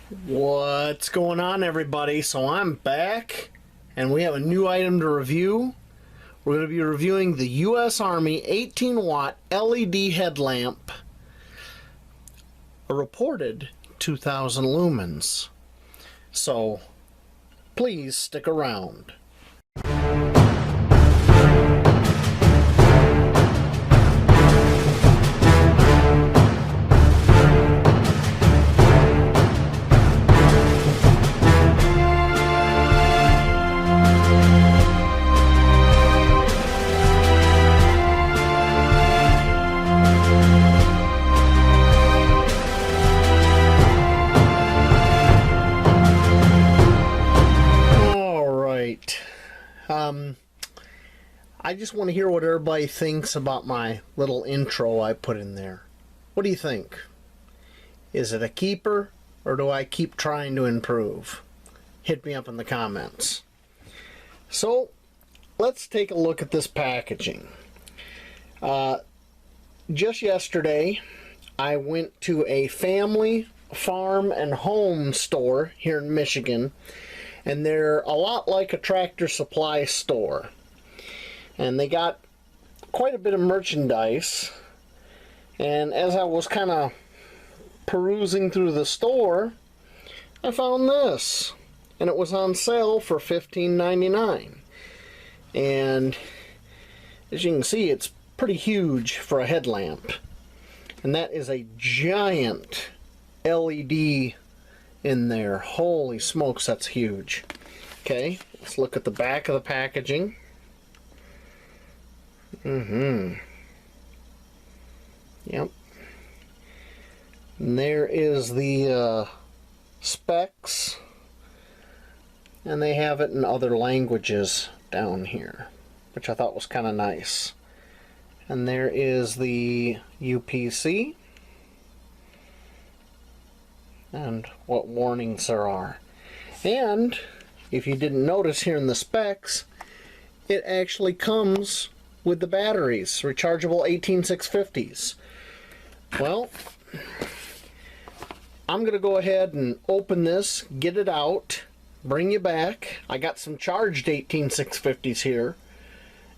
What's going on, everybody? So I'm back and we have a new item to review. We're going to be reviewing the US Army 18-watt LED headlamp, a reported 2,000 lumens. So please stick around. I just want to hear what everybody thinks about my little intro I put in there. What do you think? Is it a keeper, or do I keep trying to improve? Hit me up in the comments. So, let's take a look at this packaging. Just yesterday, I went to a family farm and home store here in Michigan, and they're a lot like a Tractor Supply store. And they got quite a bit of merchandise. And as I was kind of perusing through the store, I found this. And it was on sale for $15.99. And as you can see, it's pretty huge for a headlamp. And that is a giant LED in there. Holy smokes, that's huge. Okay, let's look at the back of the packaging. Yep. And there is the specs, and they have it in other languages down here, which I thought was kind of nice. And there is the UPC and what warnings there are. And if you didn't notice here in the specs, it actually comes with the batteries, rechargeable 18650s. Well, I'm going to go ahead and open this, get it out, bring you back. I got some charged 18650s here,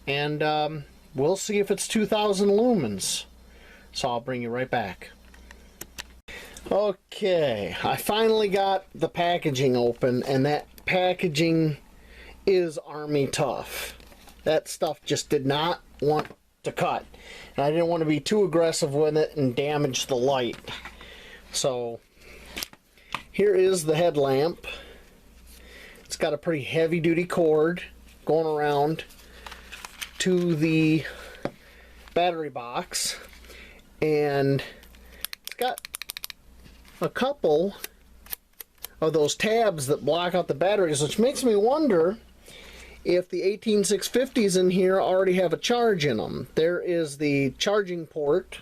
and we'll see if it's 2,000 lumens. So I'll bring you right back. Okay, I finally got the packaging open, and that packaging is Army tough. That stuff just did not want to cut. And I didn't want to be too aggressive with it and damage the light. So here is the headlamp. It's got a pretty heavy duty cord going around to the battery box. And it's got a couple of those tabs that block out the batteries, which makes me wonder if the 18650s in here already have a charge in them. There is the charging port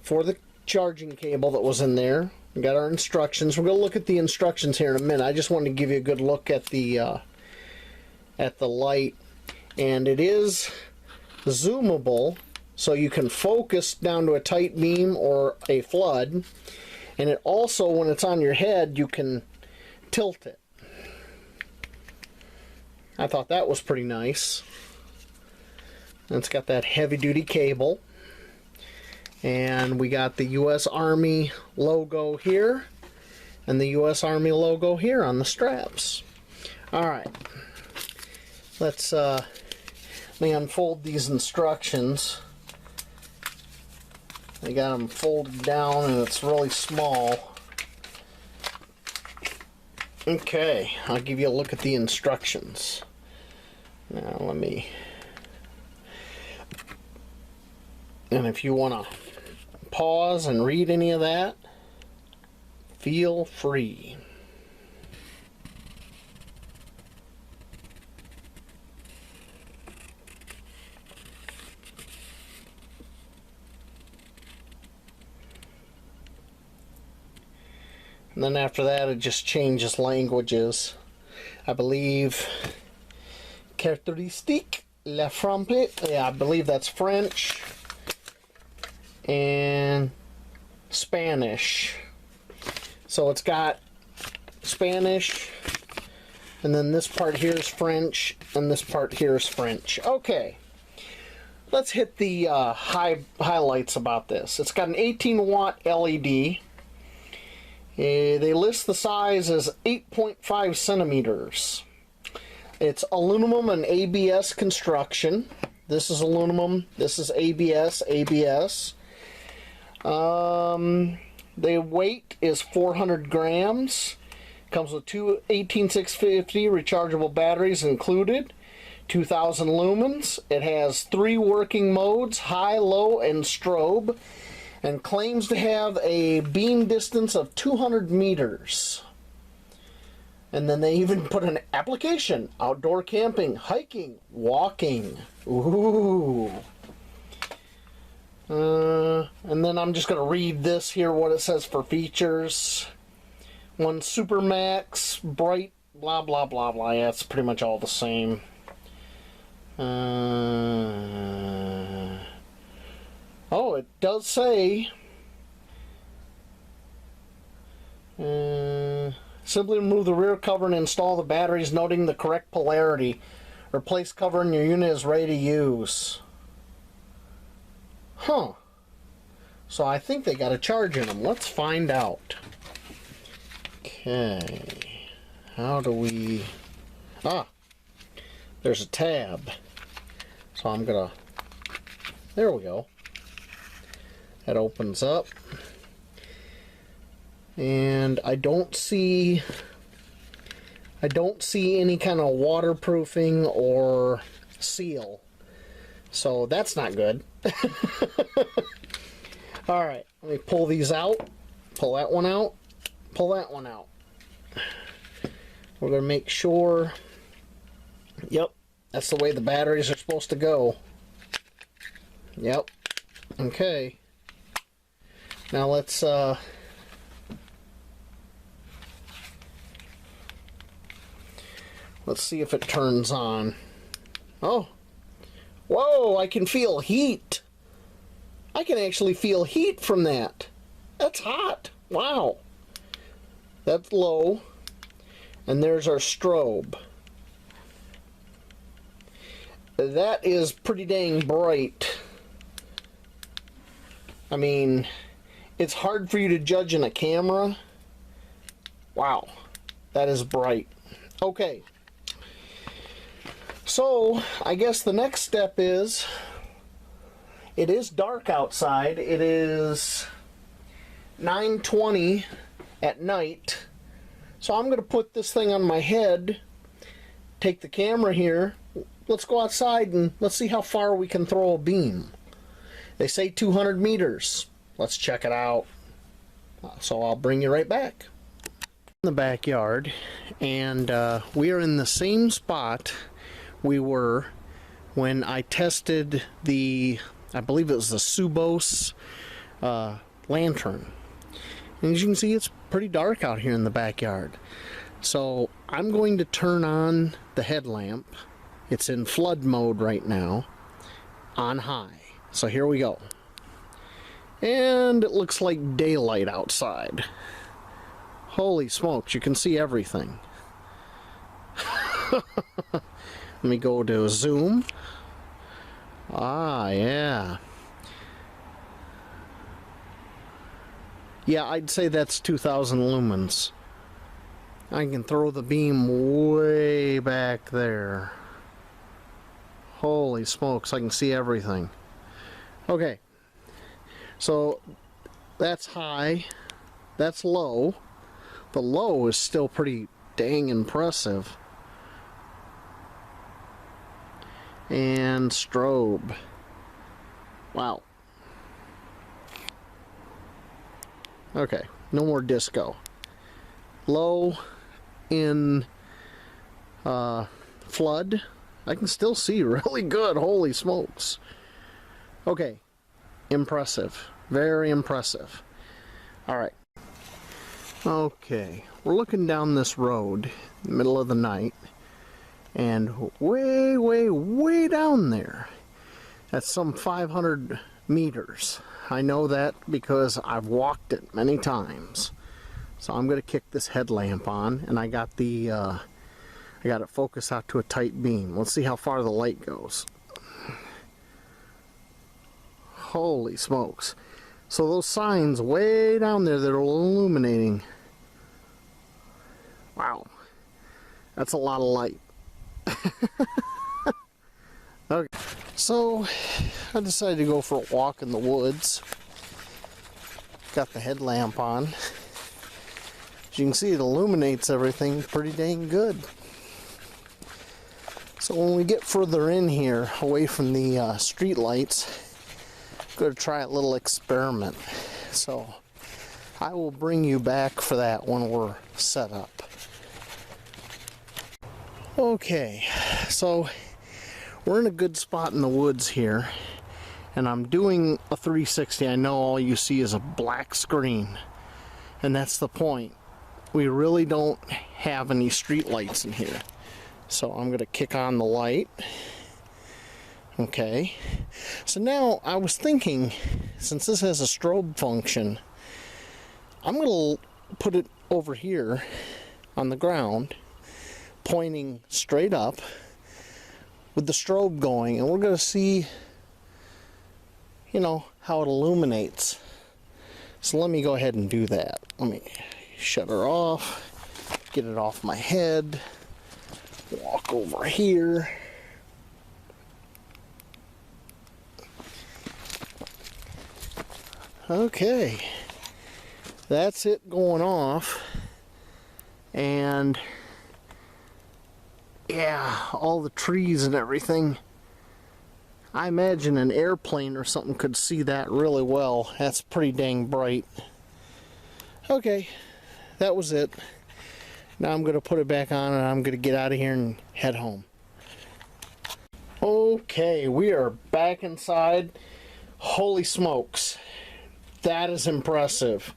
for the charging cable that was in there. We got our instructions. We're going to look at the instructions here in a minute. I just wanted to give you a good look at the light. And it is zoomable, so you can focus down to a tight beam or a flood. And it also, when it's on your head, you can tilt it. I thought that was pretty nice. And it's got that heavy-duty cable. And we got the U.S. Army logo here. And the U.S. Army logo here on the straps. Alright. Let me unfold these instructions. I got them folded down and it's really small. Okay, I'll give you a look at the instructions. Now let me... And if you want to pause and read any of that, feel free. And then after that, it just changes languages. I believe caractéristique, la Frampe, yeah, I believe that's French, and Spanish. So it's got Spanish, and then this part here is French, and this part here is French. Okay, let's hit the highlights about this. It's got an 18-watt LED. They list the size as 8.5 centimeters. It's aluminum and ABS construction. This is aluminum, this is ABS. The weight is 400 grams. Comes with two 18650 rechargeable batteries included. 2000 lumens. It has 3 working modes, high, low, and strobe. And claims to have a beam distance of 200 meters. And then they even put an application: outdoor camping, hiking, walking. Ooh. And then I'm just going to read this here, what it says for features. One Super Max, bright, blah, blah, blah, blah. Yeah, it's pretty much all the same. Oh, it does say... simply remove the rear cover and install the batteries, noting the correct polarity. Replace cover and your unit is ready to use. Huh. So I think they got a charge in them. Let's find out. Okay. How do we... Ah. There's a tab. So I'm gonna... There we go. That opens up. And I don't see any kind of waterproofing or seal. So that's not good. Alright, let me pull these out. Pull that one out. Pull that one out. We're going to make sure... Yep, that's the way the batteries are supposed to go. Yep. Okay. Now let's see if it turns on. Oh. Whoa, I can feel heat. I can actually feel heat from that. That's hot. Wow. That's low. And there's our strobe. That is pretty dang bright. I mean, it's hard for you to judge in a camera. Wow. That is bright. Okay. So, I guess the next step is, it is dark outside. It is 9:20 at night. So I'm going to put this thing on my head, take the camera here. Let's go outside and let's see how far we can throw a beam. They say 200 meters. Let's check it out. So I'll bring you right back. In the backyard, and we are in the same spot we were when I tested the, I believe it was the Subos lantern. And as you can see, it's pretty dark out here in the backyard. So I'm going to turn on the headlamp. It's in flood mode right now, on high. So here we go. And it looks like daylight outside. Holy smokes, you can see everything. Let me go to zoom. Ah, yeah. Yeah, I'd say that's 2,000 lumens. I can throw the beam way back there. Holy smokes, I can see everything. Okay. So, that's high. That's low. The low is still pretty dang impressive. And strobe. Wow. Okay, no more disco. Low in flood. I can still see really good. Holy smokes. Okay, impressive. Very impressive. Alright. Okay, we're looking down this road in the middle of the night. And way, way, way down there, that's some 500 meters. I know that because I've walked it many times. So I'm going to kick this headlamp on, and I got it focused out to a tight beam. Let's see how far the light goes. Holy smokes. So those signs way down there that are illuminating. Wow. That's a lot of light. Okay. So I decided to go for a walk in the woods. Got the headlamp on. As you can see, it illuminates everything pretty dang good. So when we get further in here, away from the street lights, I'm going to try a little experiment. So I will bring you back for that when we're set up. Okay, so we're in a good spot in the woods here, and I'm doing a 360. I know all you see is a black screen, and that's the point. We really don't have any street lights in here. So I'm going to kick on the light. Okay. So now I was thinking, since this has a strobe function, I'm going to put it over here on the ground, pointing straight up with the strobe going, and we're going to see, you know, how it illuminates. So let me go ahead and do that. Let me shut her off, get it off my head, walk over here. Okay, that's it going off, and yeah, all the trees and everything. I imagine an airplane or something could see that really well. That's pretty dang bright. Okay, that was it. Now I'm going to put it back on, and I'm going to get out of here and head home. Okay, we are back inside. Holy smokes. That is impressive.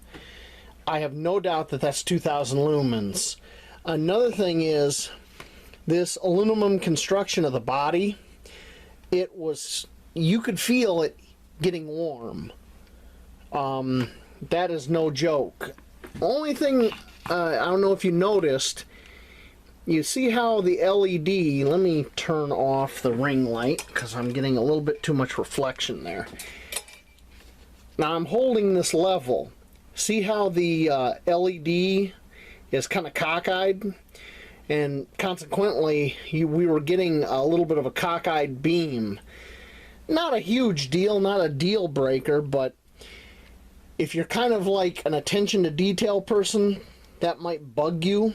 I have no doubt that that's 2,000 lumens. Another thing is, this aluminum construction of the body, you could feel it getting warm. That is no joke. Only thing, I don't know if you noticed, you see how the LED, let me turn off the ring light because I'm getting a little bit too much reflection there. Now I'm holding this level. See how the LED is kind of cockeyed? And consequently, we were getting a little bit of a cockeyed beam. Not a huge deal, not a deal breaker, but if you're kind of like an attention to detail person, that might bug you.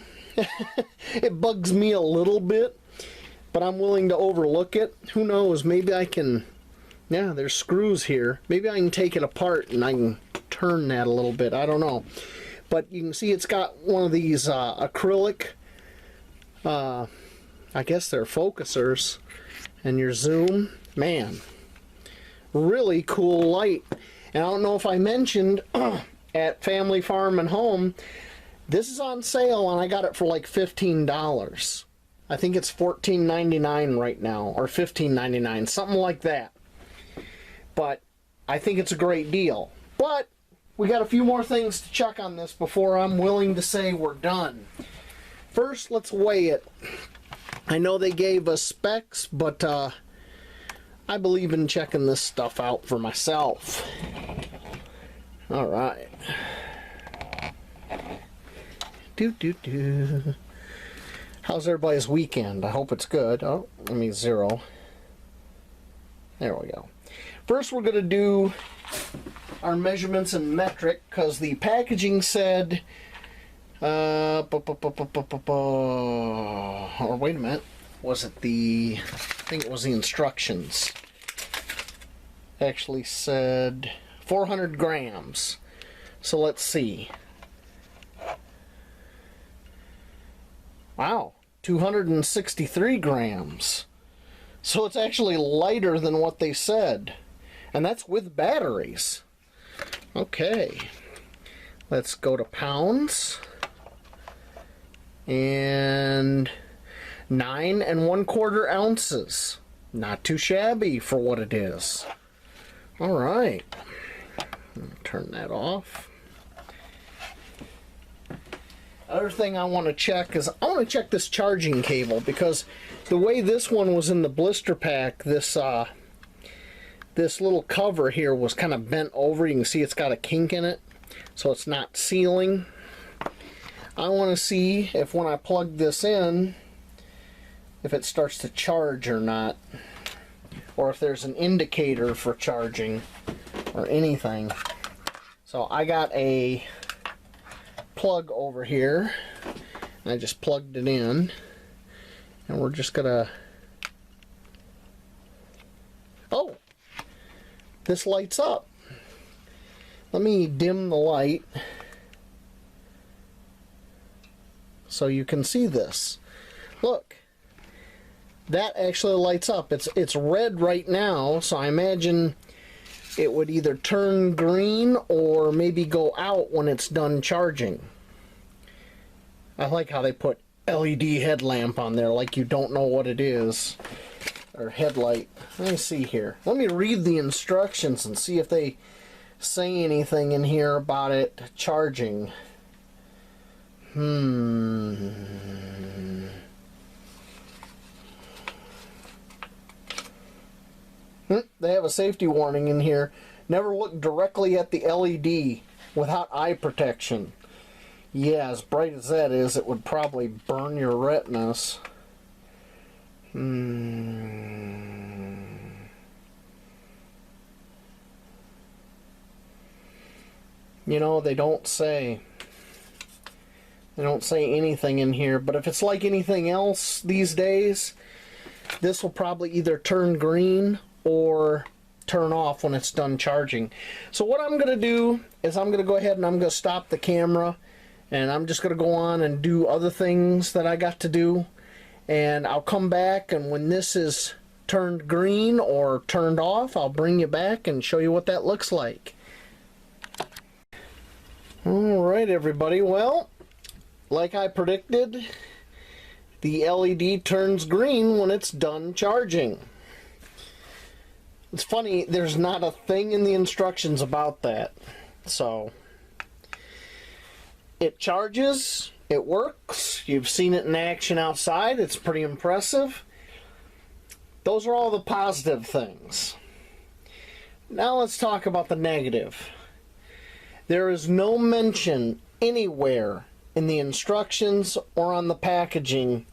It bugs me a little bit, but I'm willing to overlook it. Who knows, maybe I can, yeah, there's screws here. Maybe I can take it apart and I can turn that a little bit. I don't know. But you can see it's got one of these acrylic, I guess they're focusers, and your zoom, man, really cool light. And I don't know if I mentioned at Family Farm and Home, this is on sale, and I got it for like $15. I think it's $14.99 right now, or $15.99, something like that. But I think it's a great deal. But we got a few more things to check on this before I'm willing to say we're done. First, let's weigh it. I know they gave us specs, but I believe in checking this stuff out for myself. All right. How's everybody's weekend? I hope it's good. Oh, let me 0. There we go. First, we're going to do our measurements in metric, because the packaging said, or wait a minute, was it the, I think it was the instructions. Actually said 400 grams. So let's see. Wow, 263 grams. So it's actually lighter than what they said. And that's with batteries. Okay. Let's go to pounds. And 9 1/4 ounces. Not too shabby for what it is. All right. Turn that off. Other thing I want to check is I want to check this charging cable, because the way this one was in the blister pack, this little cover here was kind of bent over. You can see it's got a kink in it, so it's not sealing. I want to see if when I plug this in, if it starts to charge or not, or if there's an indicator for charging or anything. So I got a plug over here, and I just plugged it in, and we're just gonna, oh, this lights up. Let me dim the light so you can see this. Look, that actually lights up. It's red right now, so I imagine it would either turn green or maybe go out when it's done charging. I like how they put LED headlamp on there like you don't know what it is. Or headlight. Let me see here. Let me read the instructions and see if they say anything in here about it charging. They have a safety warning in here. Never look directly at the LED without eye protection. Yeah, as bright as that is, it would probably burn your retinas. You know, they don't say anything in here, but if it's like anything else these days, this will probably either turn green or turn off when it's done charging. So what I'm going to do is I'm going to go ahead and I'm going to stop the camera, and I'm just going to go on and do other things that I got to do, and I'll come back, and when this is turned green or turned off, I'll bring you back and show you what that looks like. Alright everybody, well, like I predicted, the LED turns green when it's done charging. It's funny, there's not a thing in the instructions about that. So, it charges, it works, you've seen it in action outside, it's pretty impressive. Those are all the positive things. Now let's talk about the negative. There is no mention anywhere in the instructions or on the packaging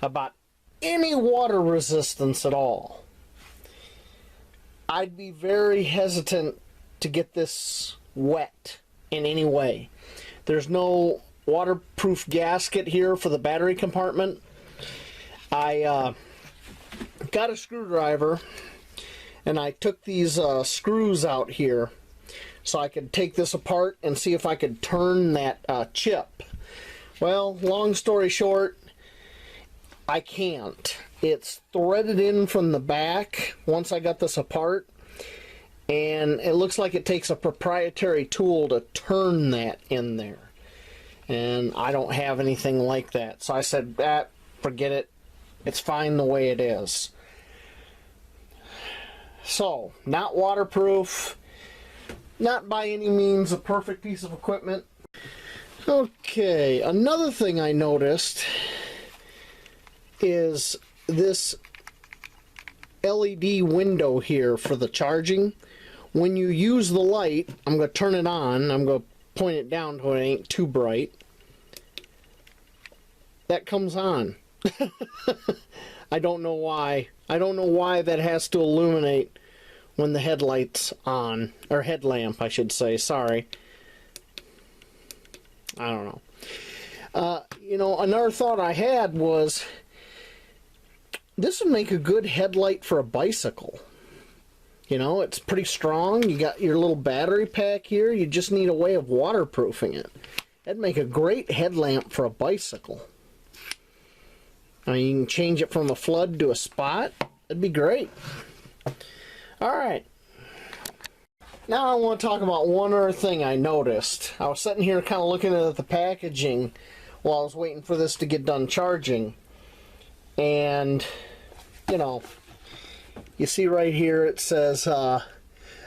about any water resistance at all. I'd be very hesitant to get this wet in any way. There's no waterproof gasket here for the battery compartment. I got a screwdriver and I took these screws out here so I could take this apart and see if I could turn that chip. Well, long story short, I can't. It's threaded in from the back once I got this apart, and it looks like it takes a proprietary tool to turn that in there, and I don't have anything like that. So I said, forget it, it's fine the way it is. So, not waterproof, not by any means a perfect piece of equipment. Okay, another thing I noticed is this LED window here for the charging. When you use the light, I'm going to turn it on, I'm going to point it down so it ain't too bright. That comes on. I don't know why. I don't know why that has to illuminate when the headlight's on, or headlamp I should say, sorry. I don't know. You know, another thought I had was this would make a good headlight for a bicycle. You know, it's pretty strong. You got your little battery pack here. You just need a way of waterproofing it. That'd make a great headlamp for a bicycle. I mean, you can change it from a flood to a spot. That'd be great. Alright. Now I want to talk about one other thing I noticed. I was sitting here kind of looking at the packaging while I was waiting for this to get done charging. And, you know, you see right here it says,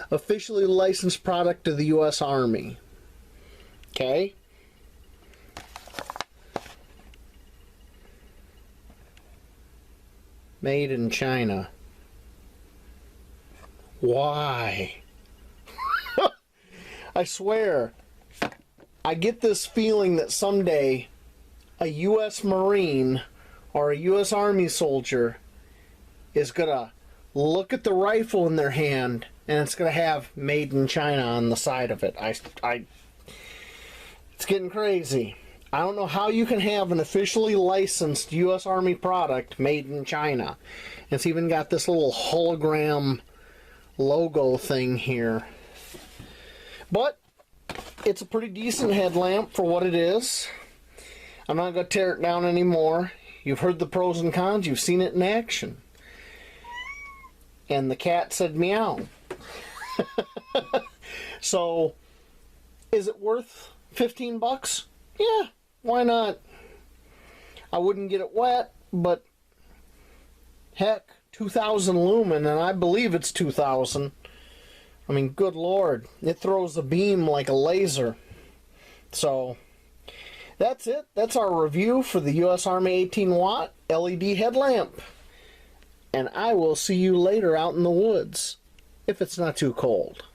officially licensed product of the U.S. Army. Okay? Made in China. Why? I swear, I get this feeling that someday a U.S. Marine or a U.S. Army soldier is going to look at the rifle in their hand and it's going to have Made in China on the side of it. It's getting crazy. I don't know how you can have an officially licensed U.S. Army product made in China. It's even got this little hologram logo thing here. But it's a pretty decent headlamp for what it is. I'm not going to tear it down anymore. You've heard the pros and cons. You've seen it in action. And the cat said meow. So, is it worth 15 bucks? Yeah, why not? I wouldn't get it wet, but heck, 2,000 lumen, and I believe it's 2,000. I mean, good Lord, it throws a beam like a laser. So, that's it. That's our review for the U.S. Army 18-watt LED headlamp. And I will see you later out in the woods, if it's not too cold.